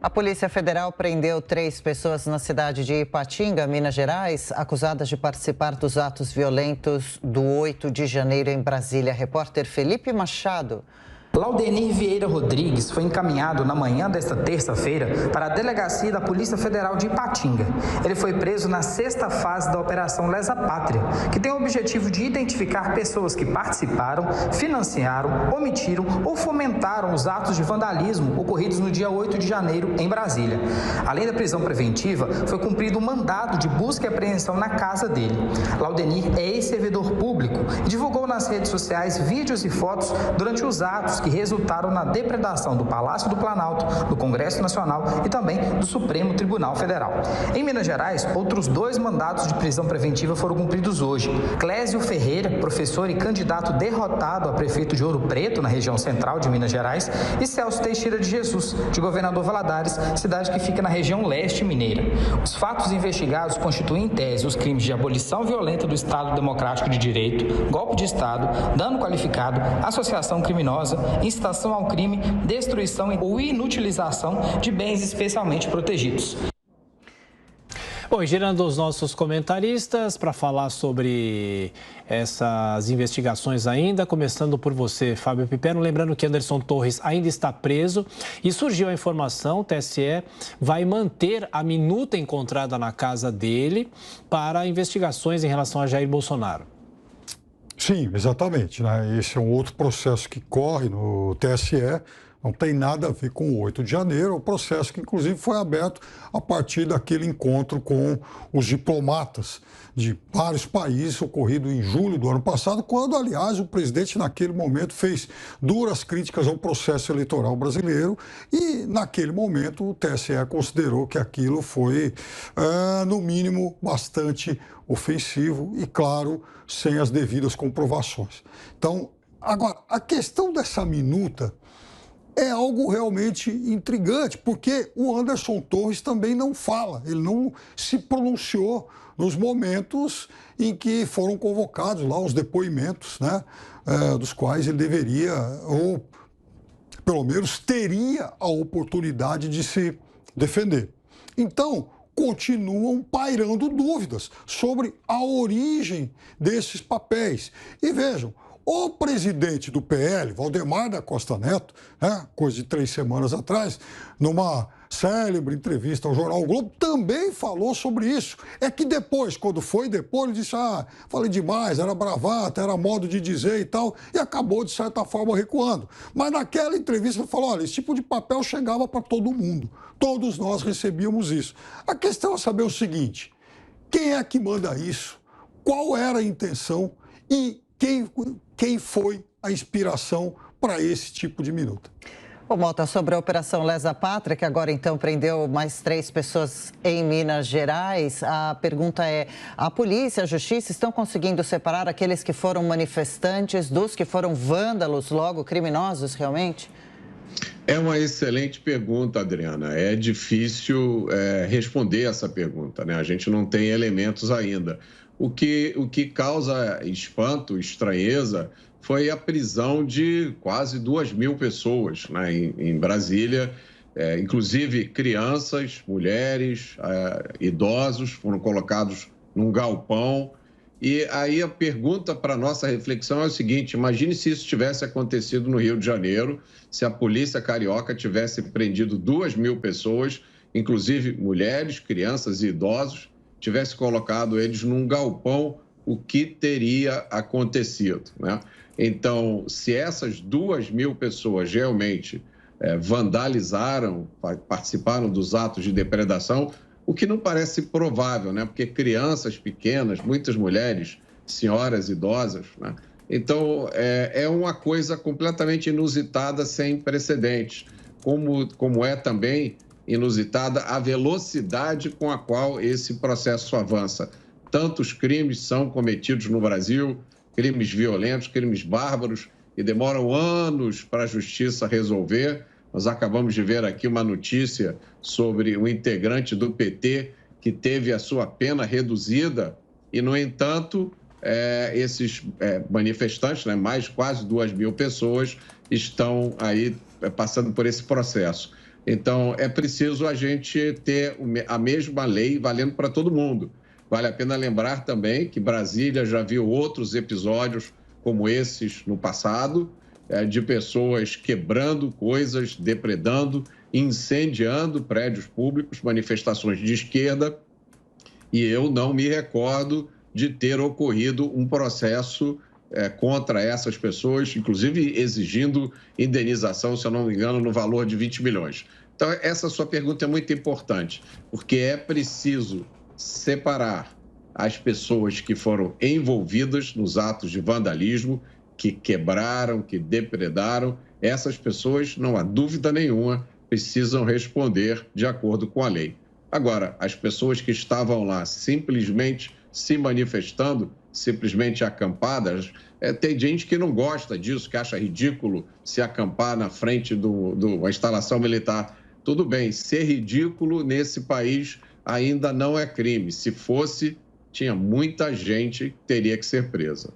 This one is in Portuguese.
A Polícia Federal prendeu 3 pessoas na cidade de Ipatinga, Minas Gerais, acusadas de participar dos atos violentos do 8 de janeiro em Brasília. Repórter Felipe Machado. Laudenir Vieira Rodrigues foi encaminhado na manhã desta terça-feira para a delegacia da Polícia Federal de Ipatinga. Ele foi preso na 6ª fase da Operação Lesa Pátria, que tem o objetivo de identificar pessoas que participaram, financiaram, omitiram ou fomentaram os atos de vandalismo ocorridos no dia 8 de janeiro em Brasília. Além da prisão preventiva, foi cumprido um mandado de busca e apreensão na casa dele. Laudenir é ex-servidor público e divulgou nas redes sociais vídeos e fotos durante os atos que resultaram na depredação do Palácio do Planalto, do Congresso Nacional e também do Supremo Tribunal Federal. Em Minas Gerais, outros 2 mandados de prisão preventiva foram cumpridos hoje. Clésio Ferreira, professor e candidato derrotado a prefeito de Ouro Preto, na região central de Minas Gerais, e Celso Teixeira de Jesus, de Governador Valadares, cidade que fica na região leste mineira. Os fatos investigados constituem, em tese, os crimes de abolição violenta do Estado Democrático de Direito, golpe de Estado, dano qualificado, associação criminosa, incitação ao crime, destruição ou inutilização de bens especialmente protegidos. Bom, e girando os nossos comentaristas para falar sobre essas investigações ainda, começando por você, Fábio Pipero, lembrando que Anderson Torres ainda está preso e surgiu a informação, o TSE vai manter a minuta encontrada na casa dele para investigações em relação a Jair Bolsonaro. Sim, exatamente, né? Esse é um outro processo que corre no TSE, não tem nada a ver com o 8 de janeiro, é um processo que inclusive foi aberto a partir daquele encontro com os diplomatas de vários países, ocorrido em julho do ano passado, quando, aliás, o presidente naquele momento fez duras críticas ao processo eleitoral brasileiro e, naquele momento, o TSE considerou que aquilo foi, no mínimo, bastante ofensivo e, claro, sem as devidas comprovações. Então, agora, a questão dessa minuta é algo realmente intrigante, porque o Anderson Torres também não fala, ele não se pronunciou nos momentos em que foram convocados lá os depoimentos, né, dos quais ele deveria, ou pelo menos teria a oportunidade de se defender. Então, continuam pairando dúvidas sobre a origem desses papéis. E vejam, o presidente do PL, Valdemar da Costa Neto, né, coisa de 3 semanas atrás, numa célebre entrevista ao jornal o Globo, também falou sobre isso. É que depois, quando foi depois, ele disse, falei demais, era bravata, era modo de dizer e tal, e acabou, de certa forma, recuando. Mas naquela entrevista ele falou, olha, esse tipo de papel chegava para todo mundo, todos nós recebíamos isso. A questão é saber o seguinte, quem é que manda isso? Qual era a intenção e quem foi a inspiração para esse tipo de minuta? Bom, Mota, sobre a Operação Lesa Pátria, que agora então prendeu mais 3 pessoas em Minas Gerais, a pergunta é, a polícia, a justiça estão conseguindo separar aqueles que foram manifestantes dos que foram vândalos, logo criminosos realmente? É uma excelente pergunta, Adriana. É difícil responder essa pergunta, né? A gente não tem elementos ainda. O que causa espanto, estranheza, foi a prisão de quase 2.000 pessoas, né, em Brasília, inclusive crianças, mulheres, idosos, foram colocados num galpão. E aí a pergunta para a nossa reflexão é o seguinte, imagine se isso tivesse acontecido no Rio de Janeiro, se a polícia carioca tivesse prendido 2.000 pessoas, inclusive mulheres, crianças e idosos, tivesse colocado eles num galpão, o que teria acontecido, né? Então, se essas 2.000 pessoas realmente vandalizaram, participaram dos atos de depredação, o que não parece provável, né? Porque crianças pequenas, muitas mulheres, senhoras idosas, né? Então, é uma coisa completamente inusitada, sem precedentes, como é também inusitada a velocidade com a qual esse processo avança. Tantos crimes são cometidos no Brasil, crimes violentos, crimes bárbaros, e demoram anos para a justiça resolver. Nós acabamos de ver aqui uma notícia sobre um integrante do PT que teve a sua pena reduzida e, no entanto, esses manifestantes, né, mais quase 2.000 pessoas, estão aí passando por esse processo. Então, é preciso a gente ter a mesma lei valendo para todo mundo. Vale a pena lembrar também que Brasília já viu outros episódios como esses no passado, de pessoas quebrando coisas, depredando, incendiando prédios públicos, manifestações de esquerda, e eu não me recordo de ter ocorrido um processo contra essas pessoas, inclusive exigindo indenização, se eu não me engano, no valor de 20 milhões. Então, essa sua pergunta é muito importante, porque é preciso separar as pessoas que foram envolvidas nos atos de vandalismo, que quebraram, que depredaram. Essas pessoas, não há dúvida nenhuma, precisam responder de acordo com a lei. Agora, as pessoas que estavam lá simplesmente se manifestando, simplesmente acampadas, tem gente que não gosta disso, que acha ridículo se acampar na frente de uma instalação militar. Tudo bem, ser ridículo nesse país ainda não é crime. Se fosse, tinha muita gente que teria que ser presa.